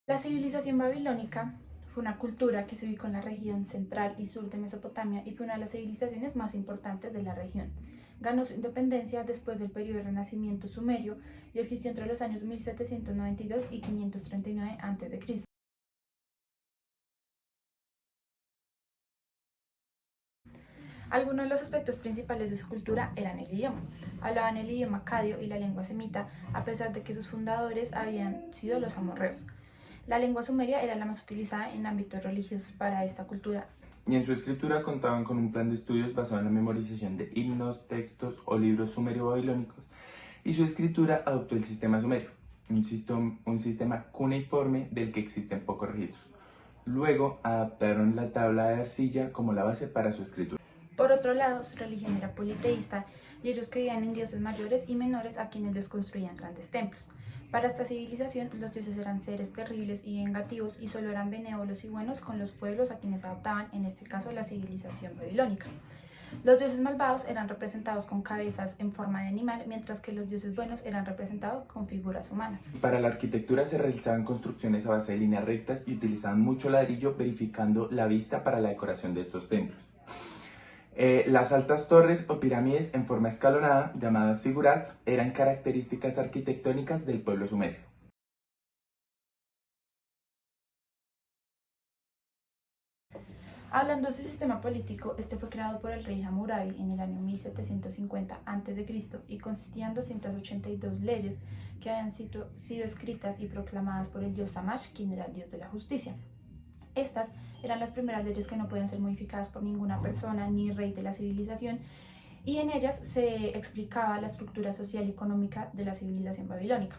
La civilización babilónica fue una cultura que se ubicó en la región central y sur de Mesopotamia y fue una de las civilizaciones más importantes de la región. Ganó su independencia después del periodo de renacimiento sumerio y existió entre los años 1792 y 539 a.C. Algunos de los aspectos principales de su cultura eran el idioma. Hablaban el idioma acadio y la lengua semita, a pesar de que sus fundadores habían sido los amorreos. La lengua sumeria era la más utilizada en ámbitos religiosos para esta cultura. Y en su escritura contaban con un plan de estudios basado en la memorización de himnos, textos o libros sumerio-babilónicos, y su escritura adoptó el sistema sumerio, un sistema cuneiforme del que existen pocos registros. Luego adaptaron la tabla de arcilla como la base para su escritura. Por otro lado, su religión era politeísta y ellos creían en dioses mayores y menores a quienes les construían grandes templos. Para esta civilización, los dioses eran seres terribles y vengativos y solo eran benévolos y buenos con los pueblos a quienes adoptaban, en este caso la civilización babilónica. Los dioses malvados eran representados con cabezas en forma de animal, mientras que los dioses buenos eran representados con figuras humanas. Para la arquitectura se realizaban construcciones a base de líneas rectas y utilizaban mucho ladrillo, verificando la vista para la decoración de estos templos. Las altas torres o pirámides en forma escalonada, llamadas zigurats, eran características arquitectónicas del pueblo sumerio. Hablando de su sistema político, este fue creado por el rey Hammurabi en el año 1750 a.C. y consistía en 282 leyes que habían sido escritas y proclamadas por el dios Shamash, quien era el dios de la justicia. Estas eran las primeras leyes que no podían ser modificadas por ninguna persona ni rey de la civilización, y en ellas se explicaba la estructura social y económica de la civilización babilónica.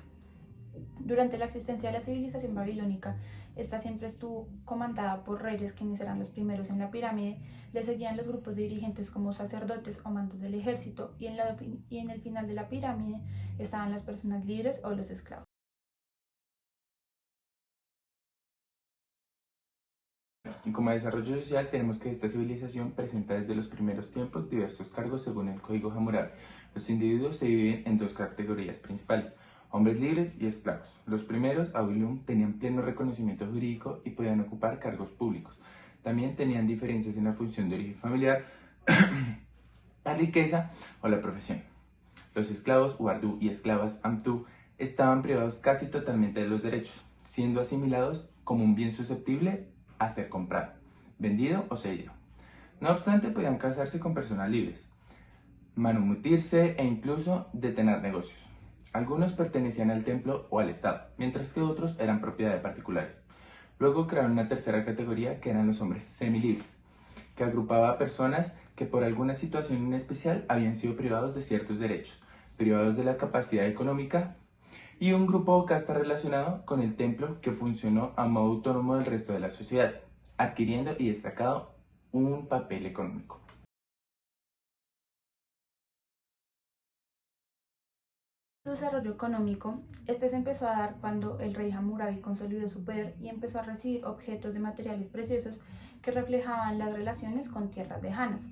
Durante la existencia de la civilización babilónica, esta siempre estuvo comandada por reyes, quienes eran los primeros en la pirámide. Le seguían los grupos de dirigentes como sacerdotes o mandos del ejército, y en el final de la pirámide estaban las personas libres o los esclavos. Y como desarrollo social tenemos que esta civilización presenta desde los primeros tiempos diversos cargos según el Código Hammurabi. Los individuos se dividen en dos categorías principales: hombres libres y esclavos. Los primeros, Abilum, tenían pleno reconocimiento jurídico y podían ocupar cargos públicos. También tenían diferencias en la función de origen familiar, la riqueza o la profesión. Los esclavos, Uardú, y esclavas, Amtú, estaban privados casi totalmente de los derechos, siendo asimilados como un bien susceptible a ser comprado, vendido o cedido. No obstante, podían casarse con personas libres, manumutirse e incluso detener negocios. Algunos pertenecían al templo o al Estado, mientras que otros eran propiedad de particulares. Luego crearon una tercera categoría que eran los hombres semilibres, que agrupaba a personas que por alguna situación en especial habían sido privados de ciertos derechos, privados de la capacidad económica, y un grupo o casta relacionado con el templo que funcionó a modo autónomo del resto de la sociedad, adquiriendo y destacado un papel económico. Su desarrollo económico, este se empezó a dar cuando el rey Hammurabi consolidó su poder y empezó a recibir objetos de materiales preciosos que reflejaban las relaciones con tierras lejanas.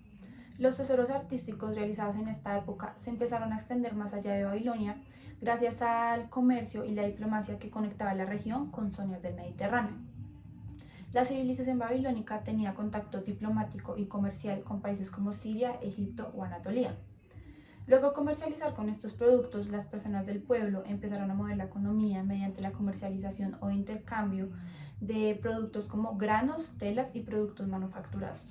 Los tesoros artísticos realizados en esta época se empezaron a extender más allá de Babilonia gracias al comercio y la diplomacia que conectaba la región con zonas del Mediterráneo. La civilización babilónica tenía contacto diplomático y comercial con países como Siria, Egipto o Anatolia. Luego de comercializar con estos productos, las personas del pueblo empezaron a mover la economía mediante la comercialización o intercambio de productos como granos, telas y productos manufacturados.